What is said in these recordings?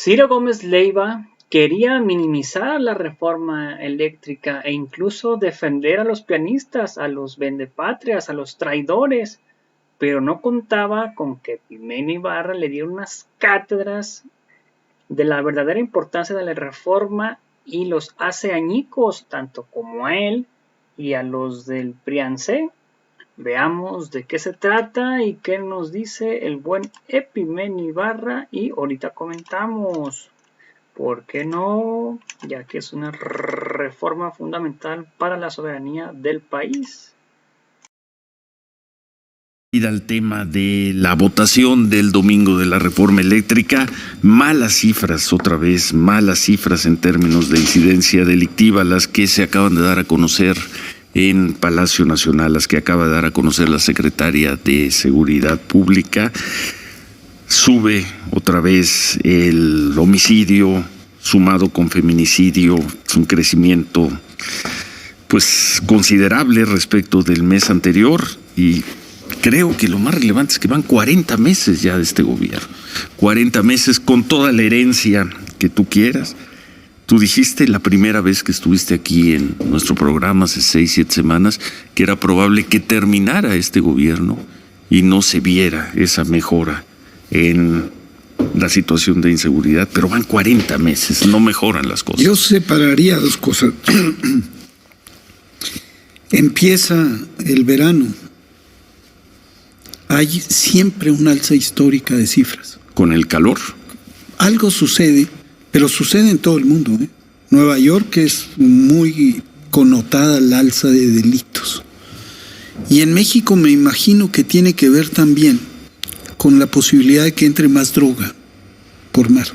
Ciro Gómez Leiva quería minimizar la reforma eléctrica e incluso defender a los pianistas, a los vendepatrias, a los traidores, pero no contaba con que Epimeni Ibarra le diera unas cátedras de la verdadera importancia de la reforma y los hace añicos, tanto como a él y a los del PRIANCE. Veamos de qué se trata y qué nos dice el buen Epimeni Ibarra y ahorita comentamos. ¿Por qué no? Ya que es una reforma fundamental para la soberanía del país. Ir al tema de la votación del domingo de la reforma eléctrica, malas cifras, otra vez, malas cifras en términos de incidencia delictiva, las que se acaban de dar a conocer en Palacio Nacional, las que acaba de dar a conocer la secretaria de Seguridad Pública. Sube otra vez el homicidio sumado con feminicidio, es un crecimiento pues considerable respecto del mes anterior, y creo que lo más relevante es que van 40 meses ya de este gobierno, 40 meses con toda la herencia que tú quieras. Tú dijiste la primera vez que estuviste aquí en nuestro programa hace 6-7 semanas que era probable que terminara este gobierno y no se viera esa mejora en la situación de inseguridad, pero van 40 meses, no mejoran las cosas. Yo separaría dos cosas. Empieza el verano. Hay siempre una alza histórica de cifras. ¿Con el calor? Algo sucede, pero sucede en todo el mundo, ¿eh? Nueva York es muy connotada la alza de delitos. Y en México me imagino que tiene que ver también con la posibilidad de que entre más droga por mar,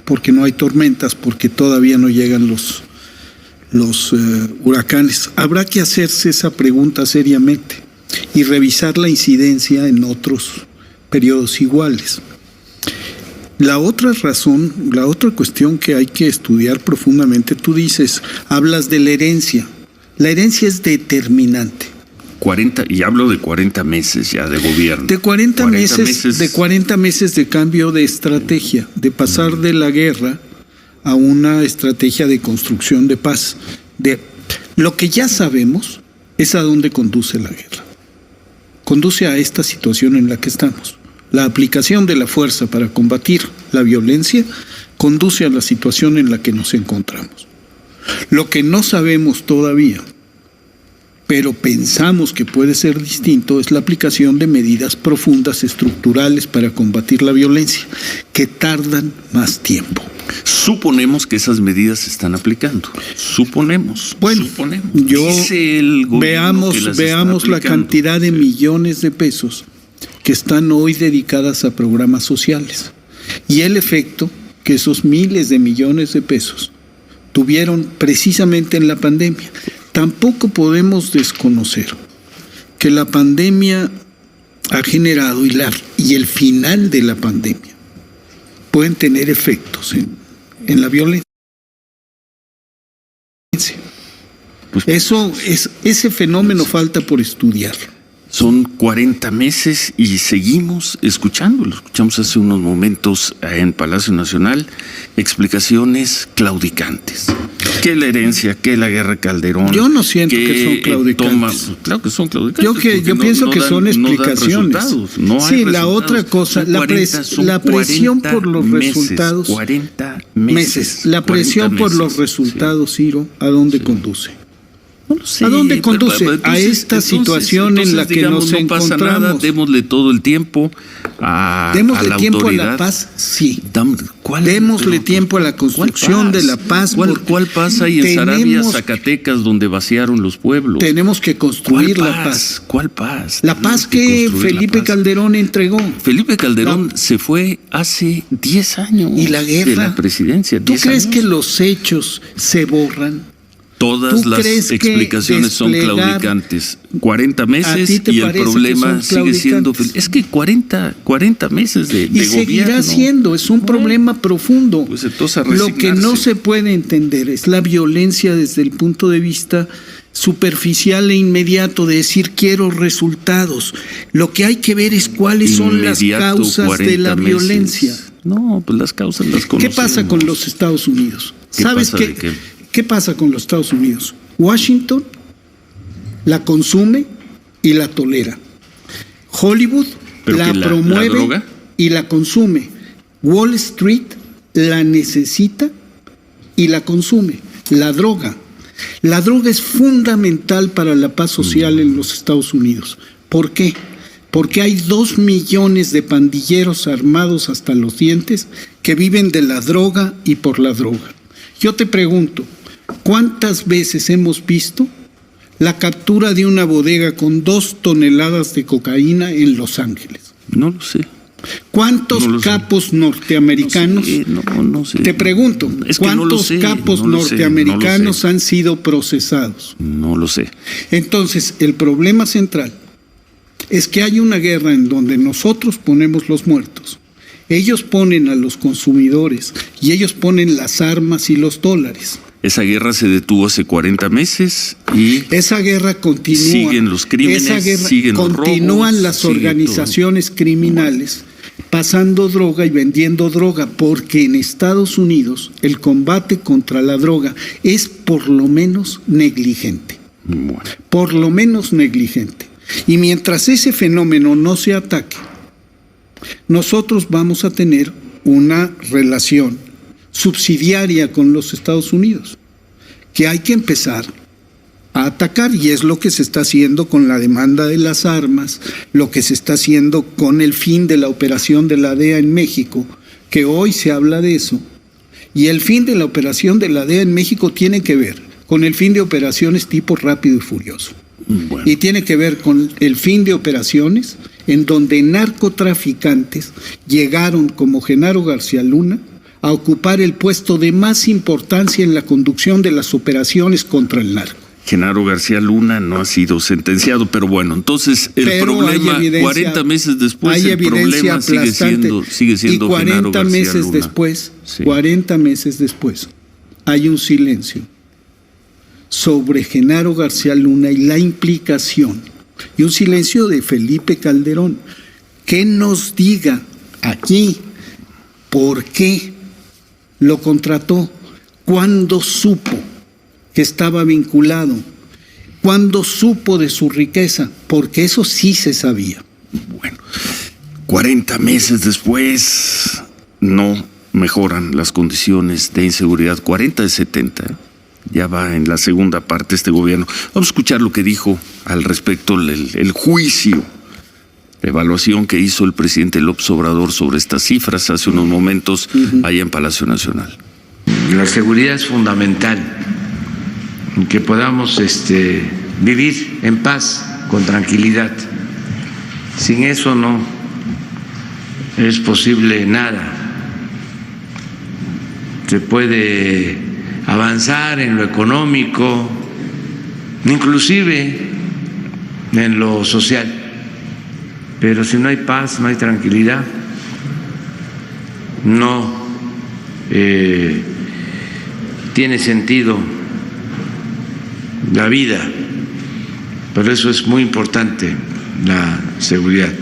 porque no hay tormentas, porque todavía no llegan los huracanes. Habrá que hacerse esa pregunta seriamente y revisar la incidencia en otros periodos iguales. La otra razón, la otra cuestión que hay que estudiar profundamente, tú dices, hablas de la herencia. La herencia es determinante. 40, y hablo de 40 meses ya de gobierno. De 40 meses de cambio de estrategia, de pasar de la guerra a una estrategia de construcción de paz. Lo que ya sabemos es a dónde conduce la guerra. Conduce a esta situación en la que estamos. La aplicación de la fuerza para combatir la violencia conduce a la situación en la que nos encontramos. Lo que no sabemos todavía, pero pensamos que puede ser distinto, es la aplicación de medidas profundas, estructurales para combatir la violencia, que tardan más tiempo. Suponemos que esas medidas se están aplicando. Suponemos. Bueno, veamos la cantidad de millones de pesos que están hoy dedicadas a programas sociales y el efecto que esos miles de millones de pesos tuvieron precisamente en la pandemia. Tampoco podemos desconocer que la pandemia ha generado y el final de la pandemia pueden tener efectos en la violencia. Ese fenómeno falta por estudiar. Son 40 meses y seguimos escuchándolo. Escuchamos hace unos momentos en Palacio Nacional explicaciones claudicantes. Que la herencia, que la guerra Calderón. Yo no siento que son claudicantes. Claro que son claudicantes. Yo pienso que son explicaciones. La otra cosa, la presión por los resultados. 40 meses. La presión por los resultados, Ciro, ¿a dónde conduce? No lo sé. ¿A dónde conduce? A esta situación en la que nos encontramos. No pasa nada, démosle todo el tiempo a la autoridad. ¿Démosle tiempo a la paz? Sí. Démosle tiempo a la construcción de la paz. ¿Cuál paz hay en Sarabia, Zacatecas, donde vaciaron los pueblos? Tenemos que construir la paz. ¿Cuál paz? La paz que Felipe Calderón entregó. Felipe Calderón se fue hace 10 años. ¿Y la guerra? De la presidencia. ¿Tú crees que los hechos se borran? Todas las explicaciones son claudicantes. 40 meses y el problema sigue siendo... Es que 40 meses de gobierno. Y seguirá siendo, es un problema profundo. Pues entonces lo que no se puede entender es la violencia desde el punto de vista superficial e inmediato de decir quiero resultados. Lo que hay que ver es cuáles son las causas de la violencia. No, pues las causas las conocemos. ¿Qué pasa con los Estados Unidos? ¿Sabes qué pasa con los Estados Unidos? Washington la consume y la tolera. Hollywood la promueve y la consume. Wall Street la necesita y la consume. La droga. La droga es fundamental para la paz social en los Estados Unidos. ¿Por qué? Porque hay 2 millones de pandilleros armados hasta los dientes que viven de la droga y por la droga. Yo te pregunto, ¿cuántas veces hemos visto la captura de una bodega con 2 toneladas de cocaína en Los Ángeles? No lo sé. ¿Cuántos capos norteamericanos? No sé. Te pregunto, ¿cuántos capos norteamericanos han sido procesados? No lo sé. Entonces, el problema central es que hay una guerra en donde nosotros ponemos los muertos, ellos ponen a los consumidores y ellos ponen las armas y los dólares. Esa guerra se detuvo hace 40 meses y esa guerra continúa. Siguen los crímenes, siguen los robos, continúan las organizaciones criminales pasando droga y vendiendo droga, porque en Estados Unidos el combate contra la droga es por lo menos negligente. Bueno. Por lo menos negligente. Y mientras ese fenómeno no se ataque, nosotros vamos a tener una relación subsidiaria con los Estados Unidos, que hay que empezar a atacar, y es lo que se está haciendo con la demanda de las armas, lo que se está haciendo con el fin de la operación de la DEA en México, que hoy se habla de eso, y el fin de la operación de la DEA en México tiene que ver con el fin de operaciones tipo Rápido y Furioso. Bueno. Y tiene que ver con el fin de operaciones en donde narcotraficantes llegaron como Genaro García Luna a ocupar el puesto de más importancia en la conducción de las operaciones contra el narco. Genaro García Luna no ha sido sentenciado, pero bueno, entonces el problema 40 meses después el problema sigue siendo y 40 Genaro García meses Luna. Después, sí. 40 meses después hay un silencio sobre Genaro García Luna y la implicación, y un silencio de Felipe Calderón, que nos diga aquí por qué lo contrató, cuándo supo que estaba vinculado, cuándo supo de su riqueza, porque eso sí se sabía. Bueno, 40 meses después no mejoran las condiciones de inseguridad, 40 de 70, ya va en la segunda parte este gobierno. Vamos a escuchar lo que dijo al respecto el juicio, la evaluación que hizo el presidente López Obrador sobre estas cifras hace unos momentos allá en Palacio Nacional. La seguridad es fundamental, que podamos vivir en paz, con tranquilidad. Sin eso no es posible nada. Se puede avanzar en lo económico, inclusive en lo social, pero si no hay paz, no hay tranquilidad, no tiene sentido la vida. Por eso es muy importante la seguridad.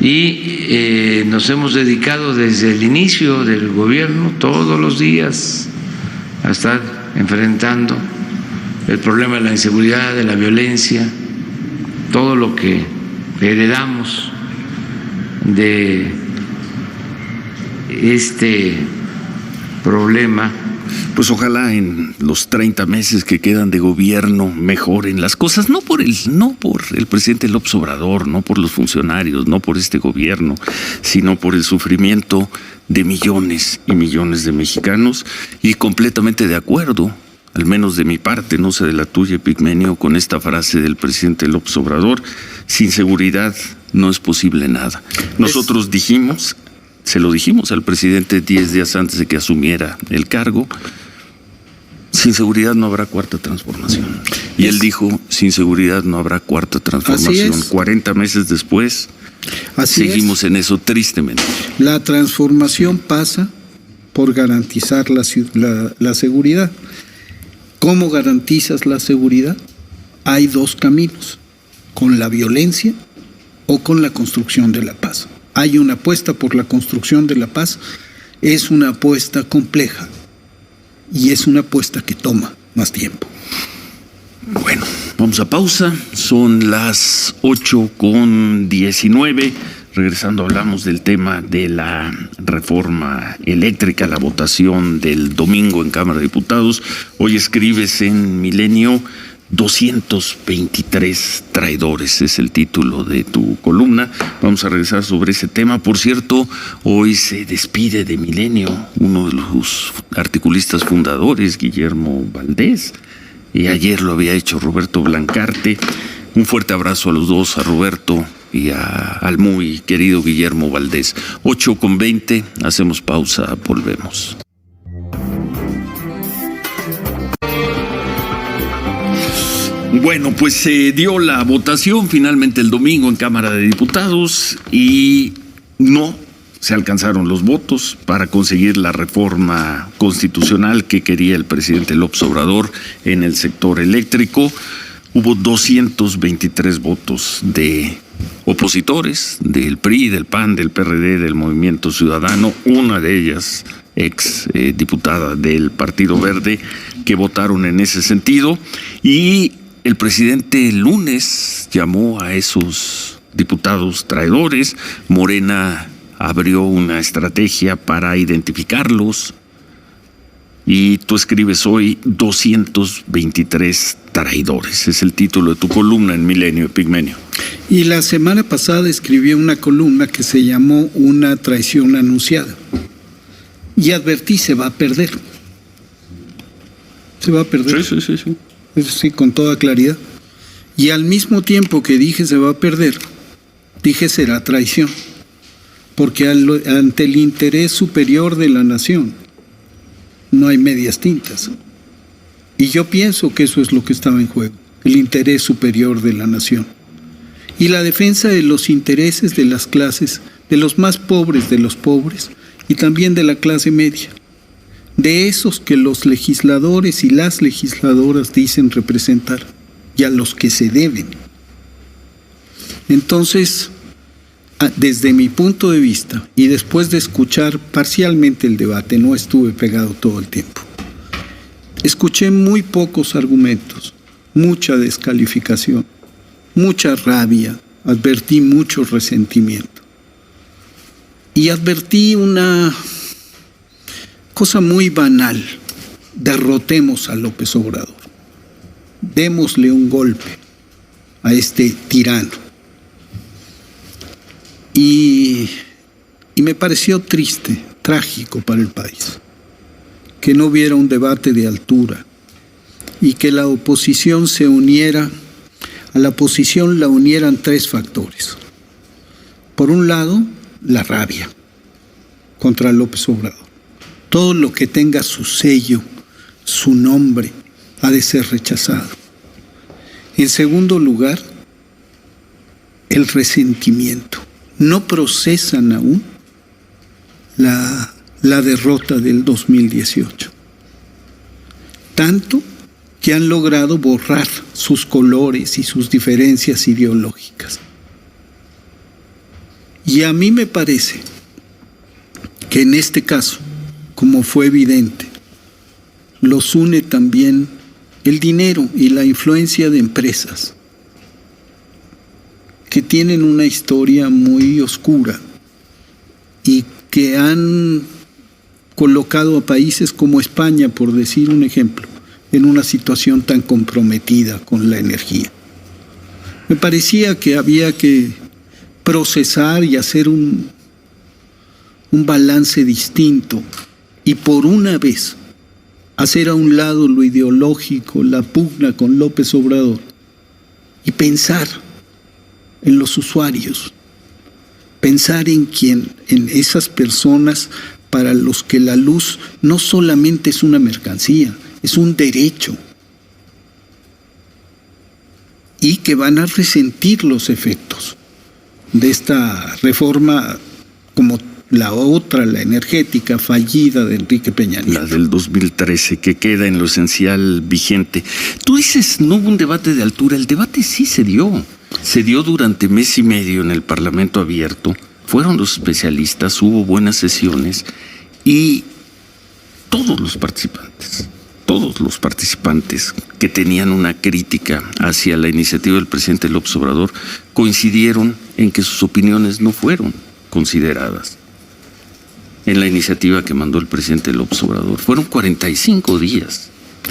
Y nos hemos dedicado desde el inicio del gobierno todos los días a estar enfrentando el problema de la inseguridad, de la violencia, todo lo que heredamos de este problema. Pues ojalá en los 30 meses que quedan de gobierno mejoren las cosas, no por el presidente López Obrador, no por los funcionarios, no por este gobierno, sino por el sufrimiento de millones y millones de mexicanos, y completamente de acuerdo, al menos de mi parte, no sé de la tuya, Epigmenio, con esta frase del presidente López Obrador: sin seguridad no es posible nada. Nosotros dijimos, se lo dijimos al presidente 10 días antes de que asumiera el cargo, sin seguridad no habrá cuarta transformación. Y él dijo, sin seguridad no habrá cuarta transformación. 40 meses después, seguimos en eso, tristemente. La transformación pasa por garantizar la seguridad. ¿Cómo garantizas la seguridad? Hay 2 caminos: con la violencia o con la construcción de la paz. hay una apuesta por la construcción de la paz, es una apuesta compleja y es una apuesta que toma más tiempo. Bueno, vamos a pausa, son las 8:19. Regresando hablamos del tema de la reforma eléctrica, la votación del domingo en Cámara de Diputados. Hoy escribes en Milenio 223 traidores, es el título de tu columna. Vamos a regresar sobre ese tema. Por cierto, hoy se despide de Milenio uno de los articulistas fundadores, Guillermo Valdés, y ayer lo había hecho Roberto Blancarte. Un fuerte abrazo a los dos, a Roberto y al muy querido Guillermo Valdés. 8:20, hacemos pausa, volvemos. Bueno, pues se dio la votación finalmente el domingo en Cámara de Diputados y no se alcanzaron los votos para conseguir la reforma constitucional que quería el presidente López Obrador en el sector eléctrico. Hubo 223 votos de opositores, del PRI, del PAN, del PRD, del Movimiento Ciudadano, una de ellas ex diputada del Partido Verde, que votaron en ese sentido. Y el presidente el lunes llamó a esos diputados traidores. Morena abrió una estrategia para identificarlos. Y tú escribes hoy 223 traidores. Es el título de tu columna en Milenio, Epigmenio. Y la semana pasada escribí una columna que se llamó Una traición anunciada. Y advertí, se va a perder. Se va a perder. Sí. Eso sí, con toda claridad. Y al mismo tiempo que dije se va a perder, dije será traición. Porque ante el interés superior de la nación no hay medias tintas. Y yo pienso que eso es lo que estaba en juego, el interés superior de la nación. Y la defensa de los intereses de las clases, de los más pobres de los pobres, y también de la clase media. De esos que los legisladores y las legisladoras dicen representar, y a los que se deben. Entonces, desde mi punto de vista, y después de escuchar parcialmente el debate, no estuve pegado todo el tiempo, escuché muy pocos argumentos, mucha descalificación, mucha rabia, advertí mucho resentimiento. Y advertí una cosa muy banal: derrotemos a López Obrador, démosle un golpe a este tirano. Y me pareció triste, trágico para el país, que no hubiera un debate de altura y que la oposición se uniera. A la oposición la unieran tres factores. Por un lado, la rabia contra López Obrador. Todo lo que tenga su sello, su nombre, ha de ser rechazado. En segundo lugar, el resentimiento. No procesan aún la derrota del 2018. Tanto que han logrado borrar sus colores y sus diferencias ideológicas. Y a mí me parece que en este caso, como fue evidente, los une también el dinero y la influencia de empresas que tienen una historia muy oscura y que han colocado a países como España, por decir un ejemplo, en una situación tan comprometida con la energía. Me parecía que había que procesar y hacer un balance distinto y por una vez hacer a un lado lo ideológico, la pugna con López Obrador y pensar en los usuarios, pensar en esas personas para los que la luz no solamente es una mercancía, es un derecho, y que van a resentir los efectos de esta reforma como la otra, la energética fallida de Enrique Peña Nieto. La del 2013, que queda en lo esencial vigente. Tú dices, no hubo un debate de altura. El debate sí se dio. Se dio durante mes y medio en el Parlamento abierto. fueron los especialistas, hubo buenas sesiones y todos los participantes que tenían una crítica hacia la iniciativa del presidente López Obrador coincidieron en que sus opiniones no fueron consideradas en la iniciativa que mandó el presidente López Obrador. Fueron 45 días,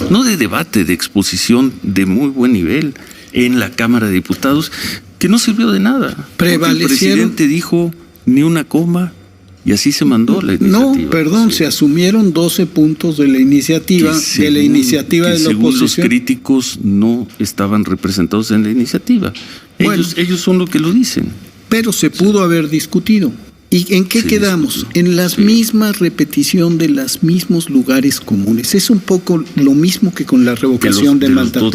no de debate, de exposición de muy buen nivel en la Cámara de Diputados, que no sirvió de nada. Prevalecieron. El presidente dijo ni una coma y así se mandó la iniciativa. No, perdón, se asumieron 12 puntos de la iniciativa, de la iniciativa de la según oposición. Los críticos no estaban representados en la iniciativa. Bueno, ellos son los que lo dicen. Pero se pudo haber discutido. ¿Y en qué quedamos? Discutió. En las mismas repetición de los mismos lugares comunes. Es un poco lo mismo que con la revocación de mandato.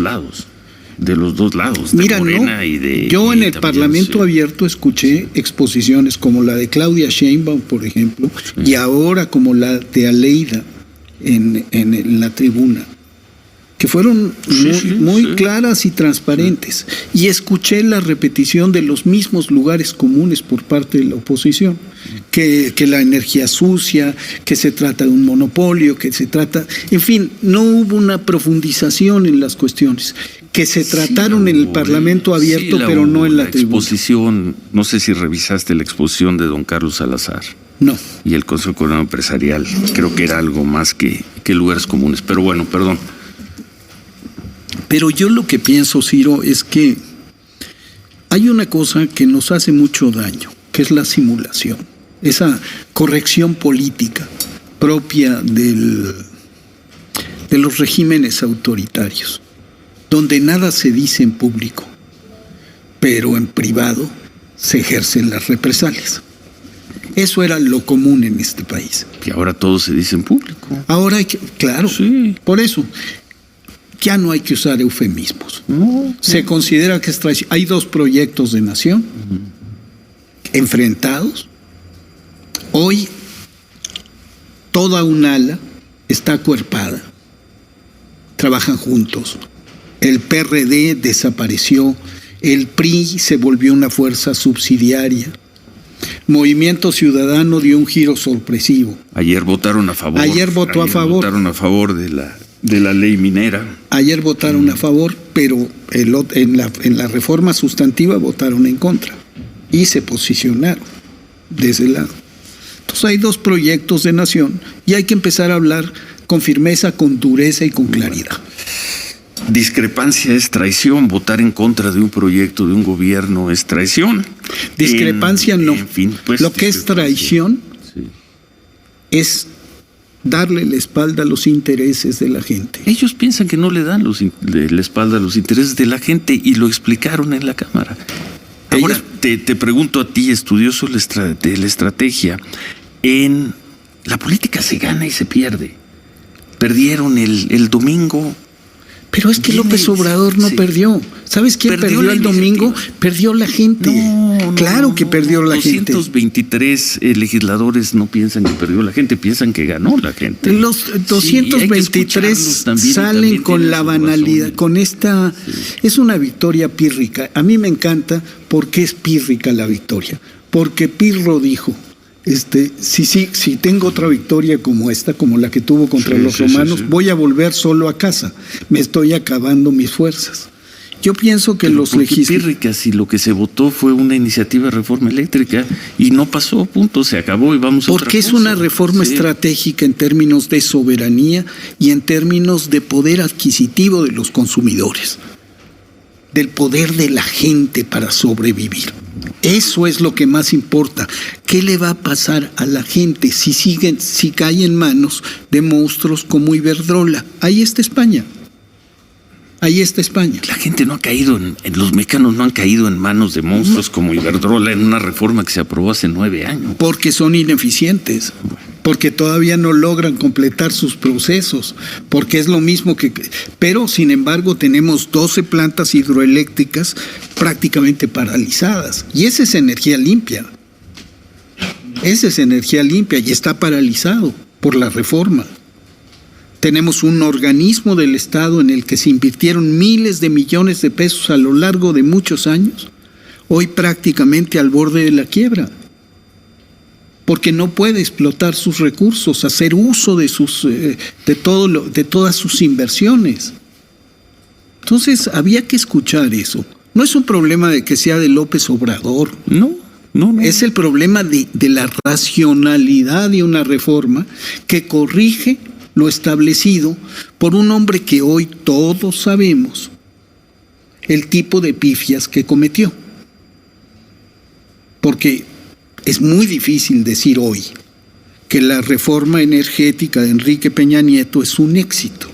De los dos lados, Mira, de Morena no, y de... yo en el también, Parlamento Abierto escuché exposiciones como la de Claudia Sheinbaum, por ejemplo, y ahora como la de Aleida en la tribuna, que fueron muy claras y transparentes. Y escuché la repetición de los mismos lugares comunes por parte de la oposición, que la energía sucia, que se trata de un monopolio, que se trata... En fin, no hubo una profundización en las cuestiones, que se trataron en el Parlamento Abierto, pero no en la tribuna. Exposición, no sé si revisaste la exposición de don Carlos Salazar. No. Y el Consejo Coordinador Empresarial, creo que era algo más que lugares comunes. Pero bueno, perdón. Pero yo lo que pienso, Ciro, es que hay una cosa que nos hace mucho daño, que es la simulación, esa corrección política propia de los regímenes autoritarios, donde nada se dice en público, pero en privado se ejercen las represalias. Eso era lo común en este país. Y ahora todo se dice en público. Ahora hay que, claro, sí. Por eso ya no hay que usar eufemismos. Se considera que es traición. Hay dos proyectos de nación enfrentados. Hoy toda un ala está acuerpada. Trabajan juntos. El PRD desapareció. El PRI se volvió una fuerza subsidiaria. Movimiento Ciudadano dio un giro sorpresivo. Ayer votaron a favor. Votaron a favor de la ley minera. Ayer votaron a favor, pero en la reforma sustantiva votaron en contra y se posicionaron de ese lado. Entonces hay dos proyectos de nación y hay que empezar a hablar con firmeza, con dureza y con claridad. Discrepancia es traición, votar en contra de un proyecto de un gobierno es traición. Discrepancia no. En fin, pues, lo que es traición es darle la espalda a los intereses de la gente. Ellos piensan que no le dan la espalda a los intereses de la gente y lo explicaron en la Cámara. Ahora, te pregunto a ti, estudioso de la estrategia, en la política se gana y se pierde. Perdieron el domingo. Pero es que López Obrador no perdió. ¿Sabes quién perdió el domingo? Perdió la gente. Claro que perdió la gente. 223 legisladores no piensan que perdió la gente, piensan que ganó la gente. Los 223 salen con la banalidad, con esta... Es una victoria pírrica. A mí me encanta porque es pírrica la victoria. Porque Pirro dijo... Si tengo otra victoria como esta, como la que tuvo contra los romanos, voy a volver solo a casa. Me estoy acabando mis fuerzas. Yo pienso que los legisladores... Si lo que se votó fue una iniciativa de reforma eléctrica y no pasó, punto, se acabó y vamos a otra cosa. Porque es una reforma estratégica en términos de soberanía y en términos de poder adquisitivo de los consumidores, del poder de la gente para sobrevivir. Eso es lo que más importa. ¿Qué le va a pasar a la gente si cae en manos de monstruos como Iberdrola? Ahí está España. La gente no ha caído, los mexicanos no han caído en manos de monstruos como Iberdrola en una reforma que se aprobó hace 9 años. Porque son ineficientes. Porque todavía no logran completar sus procesos, porque es lo mismo que... Pero, sin embargo, tenemos 12 plantas hidroeléctricas prácticamente paralizadas, y esa es energía limpia. Y está paralizado por la reforma. Tenemos un organismo del Estado en el que se invirtieron miles de millones de pesos a lo largo de muchos años, hoy prácticamente al borde de la quiebra. porque no puede explotar sus recursos, hacer uso de todas sus inversiones. Entonces había que escuchar eso. No es un problema de que sea de López Obrador. No. Es el problema de la racionalidad de una reforma que corrige lo establecido por un hombre que hoy todos sabemos el tipo de pifias que cometió. Porque es muy difícil decir hoy que la reforma energética de Enrique Peña Nieto es un éxito.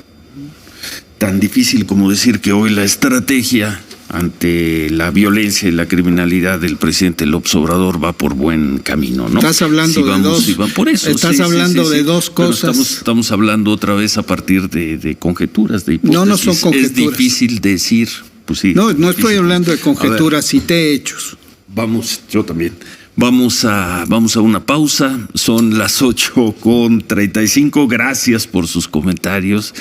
Tan difícil como decir que hoy la estrategia ante la violencia y la criminalidad del presidente López Obrador va por buen camino, ¿no? Estás hablando de dos cosas. Estamos hablando otra vez a partir de conjeturas, de hipótesis. No son conjeturas. Es difícil decir, pues sí. No estoy hablando de conjeturas, cité hechos. Yo también. Vamos a una pausa. Son las 8:35. Gracias por sus comentarios.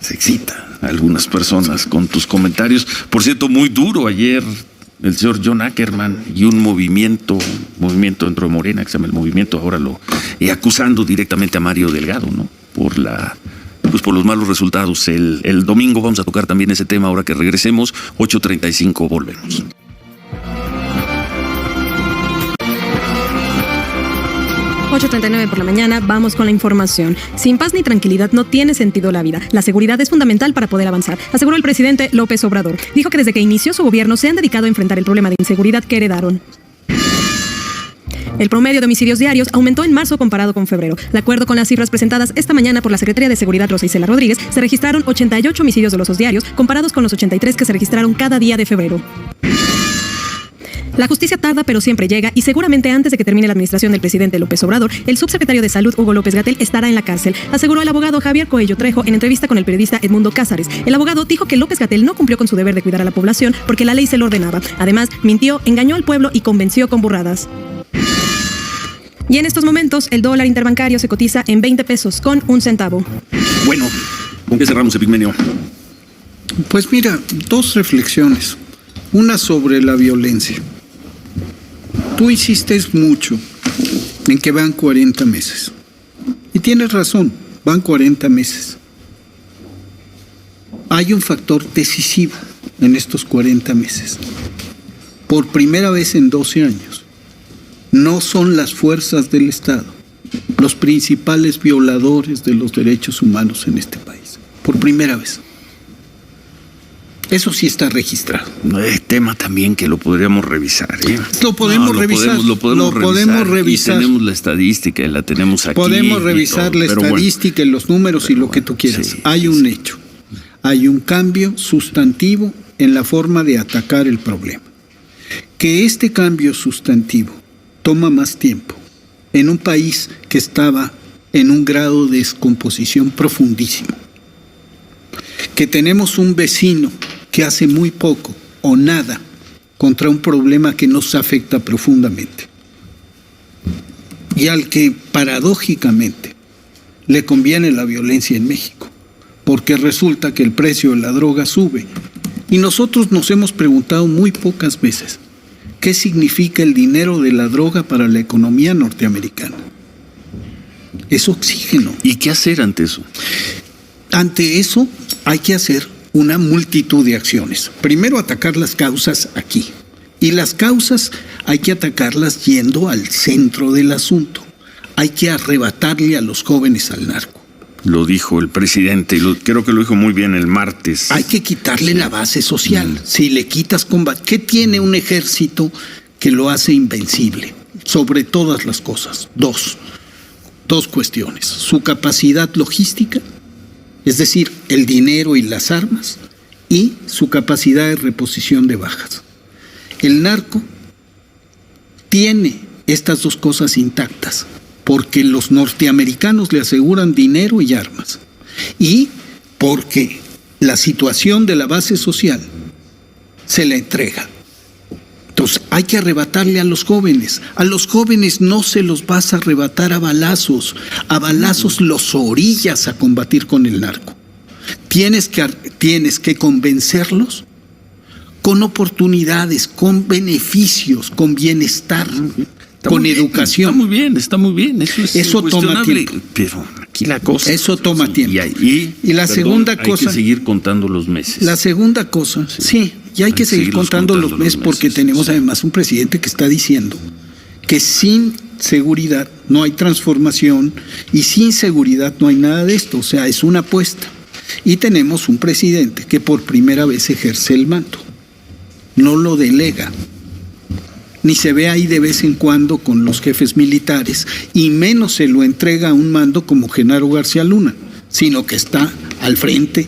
Se excita a algunas personas con tus comentarios. Por cierto, muy duro ayer el señor John Ackerman y un movimiento dentro de Morena que se llama el Movimiento, ahora acusando directamente a Mario Delgado, ¿no? Por los malos resultados. El domingo vamos a tocar también ese tema ahora que regresemos. 8:35, volvemos. 8:39 por la mañana, vamos con la información. Sin paz ni tranquilidad no tiene sentido la vida. La seguridad es fundamental para poder avanzar, aseguró el presidente López Obrador. Dijo que desde que inició su gobierno se han dedicado a enfrentar el problema de inseguridad que heredaron. El promedio de homicidios diarios aumentó en marzo comparado con febrero. De acuerdo con las cifras presentadas esta mañana por la Secretaría de Seguridad Rosa Isela Rodríguez, se registraron 88 homicidios dolosos diarios, comparados con los 83 que se registraron cada día de febrero. La justicia tarda pero siempre llega y seguramente antes de que termine la administración del presidente López Obrador, el subsecretario de Salud Hugo López-Gatell estará en la cárcel, aseguró el abogado Javier Coello Trejo en entrevista con el periodista Edmundo Cázares. El abogado dijo que López-Gatell no cumplió con su deber de cuidar a la población porque la ley se lo ordenaba. Además, mintió, engañó al pueblo y convenció con burradas. Y en estos momentos, el dólar interbancario se cotiza en 20 pesos con 1 centavo. Bueno, ¿con qué cerramos, Epigmenio? Pues mira, 2 reflexiones. Una sobre la violencia. Tú insistes mucho en que van 40 meses. Y tienes razón, van 40 meses. Hay un factor decisivo en estos 40 meses. Por primera vez en 12 años, no son las fuerzas del Estado los principales violadores de los derechos humanos en este país. Por primera vez. Eso sí está registrado. Tema también que lo podríamos revisar, ¿eh? Lo podemos revisar. Lo podemos revisar. Y tenemos la estadística y la tenemos aquí. Podemos revisar la estadística y los números y lo que tú quieras. Sí, hay un hecho. Hay un cambio sustantivo en la forma de atacar el problema. Que este cambio sustantivo toma más tiempo en un país que estaba en un grado de descomposición profundísimo. Que tenemos un vecino que hace muy poco o nada contra un problema que nos afecta profundamente y al que paradójicamente le conviene la violencia en México, porque resulta que el precio de la droga sube y nosotros nos hemos preguntado muy pocas veces qué significa el dinero de la droga para la economía norteamericana. Es oxígeno. ¿Y qué hacer ante eso? Ante eso hay que hacer una multitud de acciones. Primero, atacar las causas aquí. Y las causas hay que atacarlas yendo al centro del asunto. Hay que arrebatarle a los jóvenes al narco. Lo dijo el presidente, y creo que lo dijo muy bien el martes. Hay que quitarle la base social. Si le quitas combate, ¿qué tiene un ejército que lo hace invencible? Sobre todas las cosas. Dos cuestiones. Su capacidad logística, es decir, el dinero y las armas, y su capacidad de reposición de bajas. El narco tiene estas 2 cosas intactas, porque los norteamericanos le aseguran dinero y armas, y porque la situación de la base social se la entrega. Entonces hay que arrebatarle a los jóvenes. A los jóvenes no se los vas a arrebatar a balazos los orillas a combatir con el narco. Tienes que convencerlos con oportunidades, con beneficios, con bienestar. con educación. Está muy bien. Eso toma tiempo. Pero aquí la cosa. Eso toma tiempo. Y la segunda cosa. Hay que seguir contando los meses. La segunda cosa, sí, y hay que seguir contando los meses porque tenemos además un presidente que está diciendo que sin seguridad no hay transformación y sin seguridad no hay nada de esto. O sea, es una apuesta. Y tenemos un presidente que por primera vez ejerce el mando. No lo delega. Ni se ve ahí de vez en cuando con los jefes militares, y menos se lo entrega a un mando como Genaro García Luna, sino que está al frente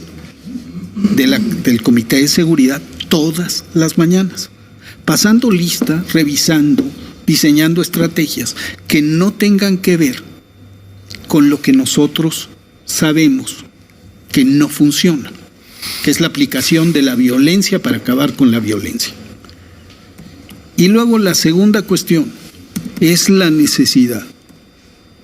del Comité de Seguridad todas las mañanas, pasando lista, revisando, diseñando estrategias que no tengan que ver con lo que nosotros sabemos que no funciona, que es la aplicación de la violencia para acabar con la violencia. Y luego la segunda cuestión es la necesidad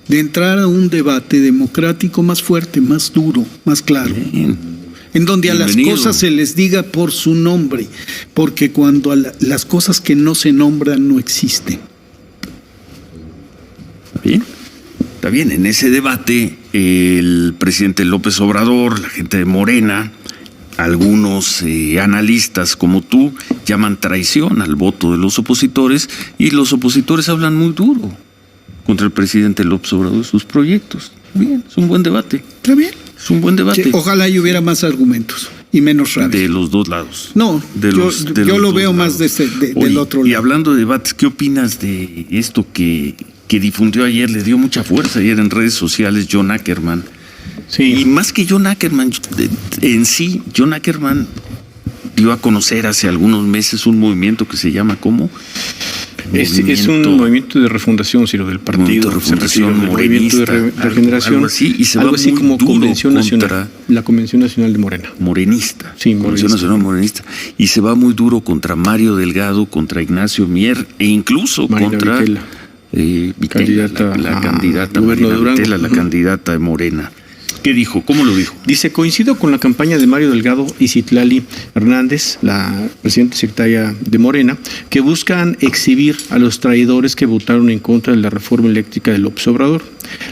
de entrar a un debate democrático más fuerte, más duro, más claro, en donde a las cosas se les diga por su nombre, porque cuando las cosas que no se nombran no existen. Está bien, en ese debate el presidente López Obrador, la gente de Morena, algunos analistas como tú llaman traición al voto de los opositores, y los opositores hablan muy duro contra el presidente López Obrador y sus proyectos. Bien, es un buen debate. Está bien. Es un buen debate. Sí, ojalá y hubiera más argumentos y menos rabia. De los dos lados. No, yo lo veo más del otro lado. Y hablando de debates, ¿qué opinas de esto que difundió ayer? Le dio mucha fuerza ayer en redes sociales John Ackerman. Sí. Y más que John Ackerman en sí, John Ackerman dio a conocer hace algunos meses un movimiento que se llama ¿cómo? Es un movimiento de refundación, sino del partido. Refundación movimiento de regeneración. Algo así, y se algo va así muy como duro Convención Nacional. La Convención Nacional de Morena. Morenista. Sí, Convención Nacional Morenista. Y se va muy duro contra Mario Delgado, contra Ignacio Mier, e incluso Marina contra Vitela, la candidata Marina Vitela, la candidata de Morena. ¿Qué dijo? ¿Cómo lo dijo? Dice: coincido con la campaña de Mario Delgado y Citlali Hernández, la presidenta secretaria de Morena, que buscan exhibir a los traidores que votaron en contra de la reforma eléctrica de López Obrador.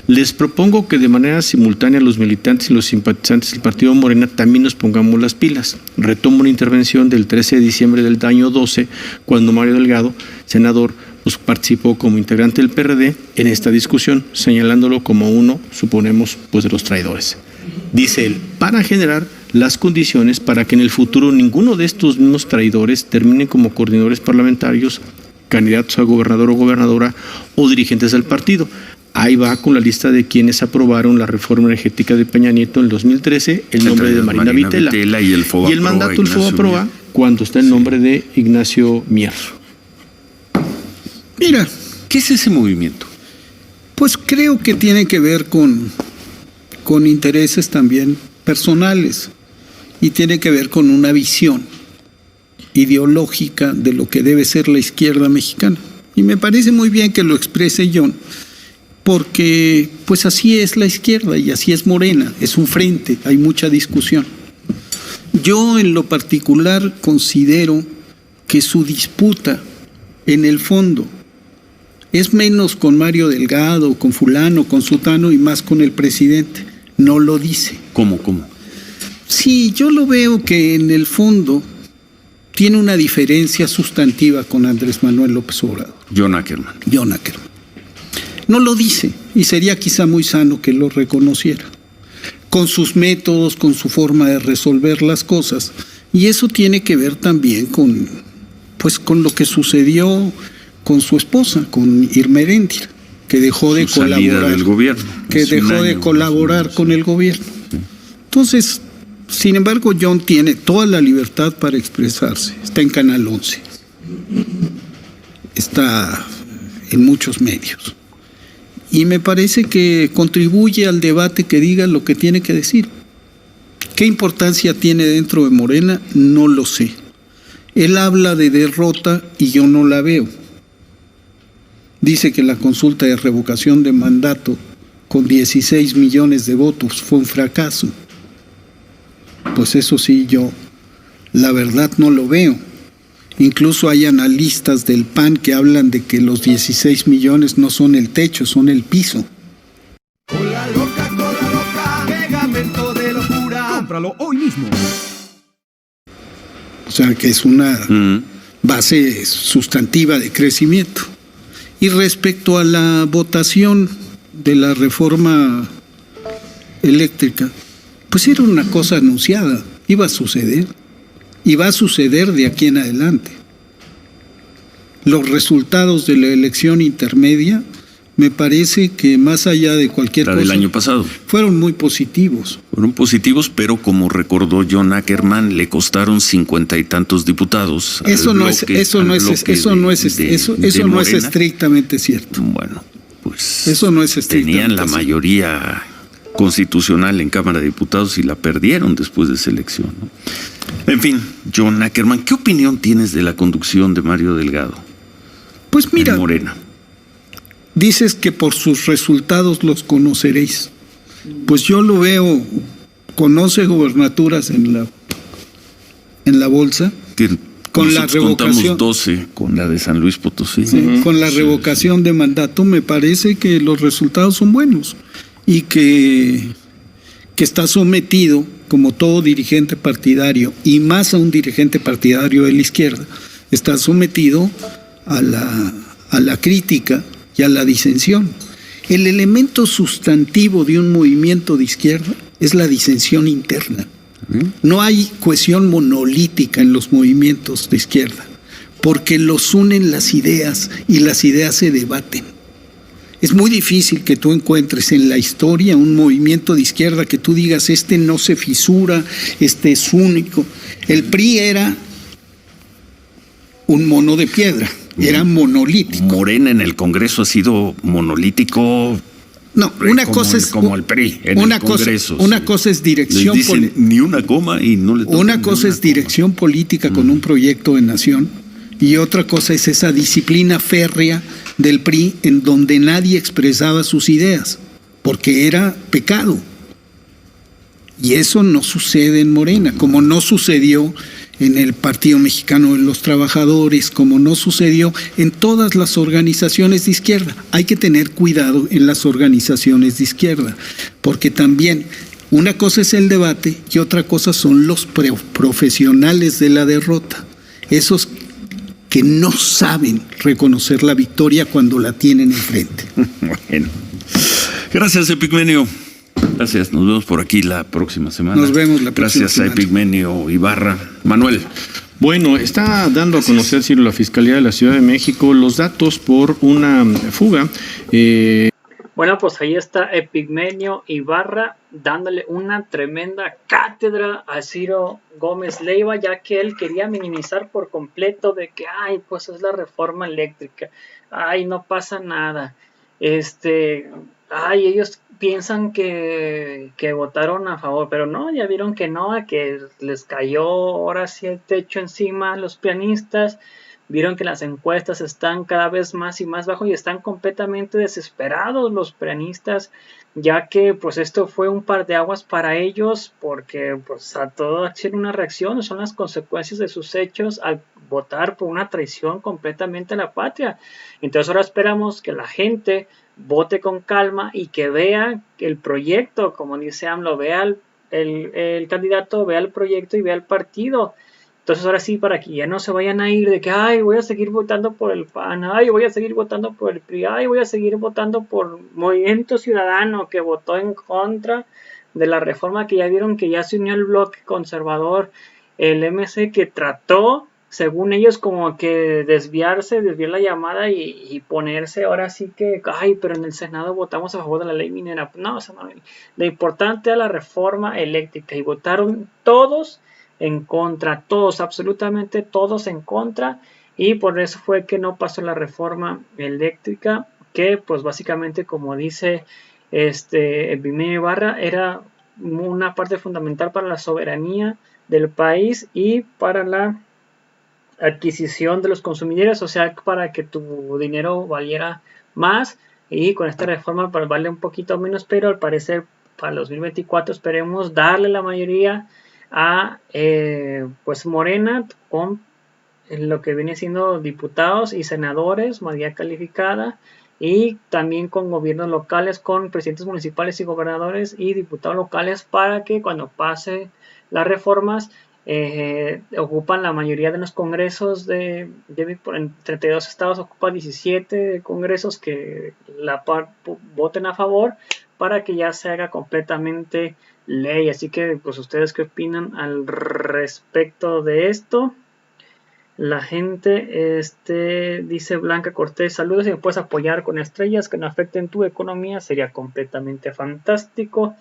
Les propongo que de manera simultánea los militantes y los simpatizantes del partido Morena también nos pongamos las pilas. Retomo una intervención del 13 de diciembre del año 12, cuando Mario Delgado, senador, pues participó como integrante del PRD en esta discusión, señalándolo como uno, suponemos, pues de los traidores. Dice él: para generar las condiciones para que en el futuro ninguno de estos mismos traidores terminen como coordinadores parlamentarios, candidatos a gobernador o gobernadora o dirigentes del partido. Ahí va con la lista de quienes aprobaron la reforma energética de Peña Nieto en el 2013, el nombre de Marina Vitela y el mandato del FOBAPROA cuando está el nombre de Ignacio Mier. Mira, ¿qué es ese movimiento? Pues creo que tiene que ver con intereses también personales y tiene que ver con una visión ideológica de lo que debe ser la izquierda mexicana. Y me parece muy bien que lo exprese John, porque pues así es la izquierda y así es Morena, es un frente, hay mucha discusión. Yo en lo particular considero que su disputa en el fondo es menos con Mario Delgado, con fulano, con sutano y más con el presidente. No lo dice. ¿Cómo? Sí, yo lo veo que en el fondo tiene una diferencia sustantiva con Andrés Manuel López Obrador. John Ackerman. No lo dice y sería quizá muy sano que lo reconociera. Con sus métodos, con su forma de resolver las cosas. Y eso tiene que ver también con lo que sucedió con su esposa, con Irma Eréndira, que dejó de colaborar del gobierno. Con el gobierno. Entonces, sin embargo, John tiene toda la libertad para expresarse. Está en Canal 11. Está en muchos medios. Y me parece que contribuye al debate que diga lo que tiene que decir. ¿Qué importancia tiene dentro de Morena? No lo sé. Él habla de derrota y yo no la veo. Dice que la consulta de revocación de mandato con 16 millones de votos fue un fracaso. Pues eso sí, yo la verdad no lo veo. Incluso hay analistas del PAN que hablan de que los 16 millones no son el techo, son el piso. Cola loca, pegamento de locura. Cómpralo hoy mismo. O sea que es una base sustantiva de crecimiento. Y respecto a la votación de la reforma eléctrica, pues era una cosa anunciada, iba a suceder, y va a suceder de aquí en adelante. Los resultados de la elección intermedia, me parece que más allá de cualquier cosa, del año pasado, fueron muy positivos. Fueron positivos, pero como recordó John Ackerman, le costaron 50 y tantos diputados. Eso no es estrictamente cierto. Bueno, pues eso no es estrictamente tenían la mayoría constitucional en Cámara de Diputados y la perdieron después de esa elección, ¿no? En fin, John Ackerman, ¿qué opinión tienes de la conducción de Mario Delgado? Pues mira, en Morena. Dices que por sus resultados los conoceréis. Pues yo lo veo, conoce gubernaturas en la bolsa. Con la revocación, contamos 12 con la de San Luis Potosí. Sí, con la revocación de mandato me parece que los resultados son buenos y que está sometido, como todo dirigente partidario, y más a un dirigente partidario de la izquierda, está sometido a la crítica y a la disensión. El elemento sustantivo de un movimiento de izquierda es la disensión interna. No hay cohesión monolítica en los movimientos de izquierda, porque los unen las ideas y las ideas se debaten. Es muy difícil que tú encuentres en la historia un movimiento de izquierda que tú digas, este no se fisura, este es único. El PRI era un mono de piedra, era monolítico. Morena en el Congreso ha sido monolítico. No, una cosa es como el PRI en el Congreso. Una cosa es dirección política. Ni una coma y no le tocan. Una cosa es dirección política con un proyecto de nación y otra cosa es esa disciplina férrea del PRI en donde nadie expresaba sus ideas, porque era pecado. Y eso no sucede en Morena, como no sucedió en el Partido Mexicano de los Trabajadores, como no sucedió en todas las organizaciones de izquierda. Hay que tener cuidado en las organizaciones de izquierda, porque también una cosa es el debate y otra cosa son los profesionales de la derrota, esos que no saben reconocer la victoria cuando la tienen enfrente. Bueno, gracias, Epigmenio. Gracias, nos vemos por aquí la próxima semana. Nos vemos la próxima semana. Gracias semana. a Epigmenio Ibarra. Manuel. Bueno, está dando a conocer, Ciro, la Fiscalía de la Ciudad de México los datos por una fuga. Bueno, pues ahí está Epigmenio Ibarra dándole una tremenda cátedra a Ciro Gómez Leiva, ya que él quería minimizar por completo de que, pues es la reforma eléctrica, no pasa nada, ellos piensan que votaron a favor, pero no, ya vieron que no, que les cayó ahora sí el techo encima a los pianistas. Vieron que las encuestas están cada vez más y más bajo y están completamente desesperados los pianistas, ya que pues esto fue un parteaguas para ellos, porque pues a todo tiene una reacción, son las consecuencias de sus hechos al votar por una traición completamente a la patria. Entonces ahora esperamos que la gente vote con calma y que vea el proyecto, como dice AMLO, vea el candidato, vea el proyecto y vea el partido. Entonces ahora sí, para que ya no se vayan a ir de que, voy a seguir votando por el PAN, voy a seguir votando por el PRI, voy a seguir votando por Movimiento Ciudadano que votó en contra de la reforma, que ya vieron que ya se unió el bloque conservador, el MC, que trató, según ellos, como que desviar la llamada y ponerse ahora sí que, pero en el Senado votamos a favor de la ley minera. No, o sea, no, lo importante era la reforma eléctrica y votaron todos en contra, todos, absolutamente todos en contra, y por eso fue que no pasó la reforma eléctrica, que pues básicamente, como dice Epigmenio Ibarra, era una parte fundamental para la soberanía del país y para la adquisición de los consumidores, o sea, para que tu dinero valiera más, y con esta reforma pues vale un poquito menos, pero al parecer para el 2024 esperemos darle la mayoría a pues Morena con en lo que viene siendo diputados y senadores, mayoría calificada, y también con gobiernos locales, con presidentes municipales y gobernadores y diputados locales, para que cuando pase las reformas ocupan la mayoría de los congresos en 32 estados ocupa 17 congresos que voten a favor para que ya se haga completamente ley. Así que pues ustedes qué opinan al respecto de esto. La gente dice Blanca Cortés, saludos, si me puedes apoyar con estrellas que no afecten tu economía sería completamente fantástico.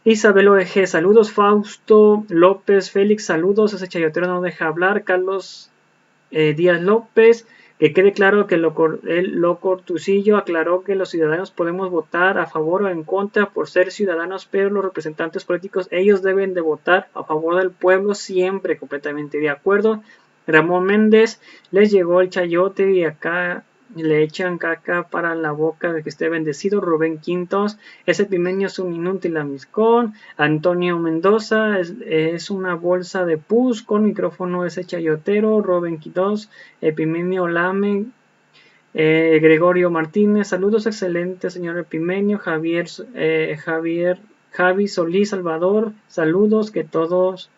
Isabel OEG, saludos. Fausto López Félix, saludos. Ese chayotero no deja hablar. Carlos Díaz López, que quede claro que el loco Tucillo aclaró que los ciudadanos podemos votar a favor o en contra por ser ciudadanos, pero los representantes políticos, ellos deben de votar a favor del pueblo siempre, completamente de acuerdo. Ramón Méndez, les llegó el chayote y acá le echan caca para la boca de que esté bendecido. Rubén Quintos, ese Epimenio es un inútil amiscón. Antonio Mendoza, es una bolsa de pus con micrófono ese chayotero. Rubén Quintos, Epimenio Lame. Gregorio Martínez, saludos, excelente señor Epimenio. Javi Solís Salvador, saludos, que todos,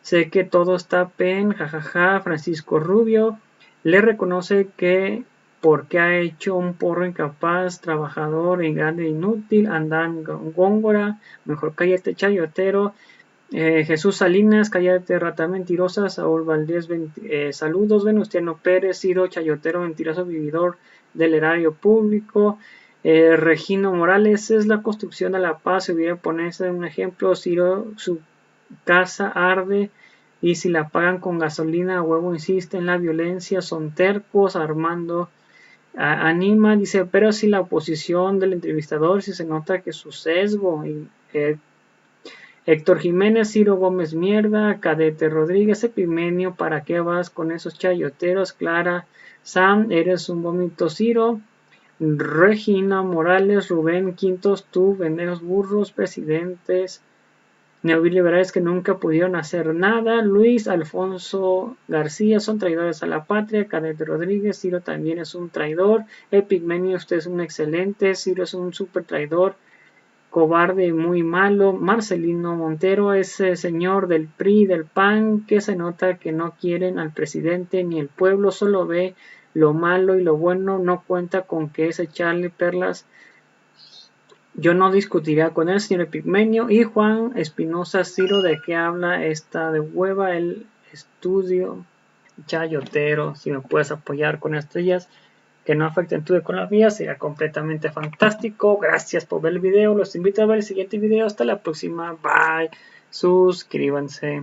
sé que todo está pen, jajaja. Francisco Rubio, le reconoce que porque ha hecho un porro incapaz, trabajador y grande inútil, andan góngora, mejor cállate chayotero. Jesús Salinas, cállate rata mentirosa. Saúl Valdés, saludos. Venustiano Pérez, Ciro chayotero, mentiroso, vividor del erario público. Regino Morales, es la construcción de la paz, si hubiera ponerse un ejemplo. Ciro, su casa arde y si la pagan con gasolina, a huevo insiste en la violencia, son tercos. Armando Anima dice, pero si la oposición del entrevistador, si se nota que su sesgo. Héctor Jiménez, Ciro Gómez mierda. Cadete Rodríguez, Epimenio, ¿para qué vas con esos chayoteros? Clara Sam, eres un vómito. Ciro. Regina Morales, Rubén Quintos, tú, vendejos burros, presidentes neoliberales que nunca pudieron hacer nada. Luis Alfonso García, son traidores a la patria. Cadete Rodríguez, Ciro también es un traidor. Epigmenio, usted es un excelente. Ciro es un super traidor, cobarde y muy malo. Marcelino Montero, ese señor del PRI, del PAN, que se nota que no quieren al presidente ni el pueblo, solo ve lo malo y lo bueno, no cuenta con que es echarle perlas. Yo no discutiría con él, señor Epigmenio. Y Juan Espinosa, Ciro, ¿de qué habla esta de hueva? El estudio chayotero, si me puedes apoyar con estrellas que no afecten tu economía, sería completamente fantástico. Gracias por ver el video, los invito a ver el siguiente video. Hasta la próxima, bye, suscríbanse.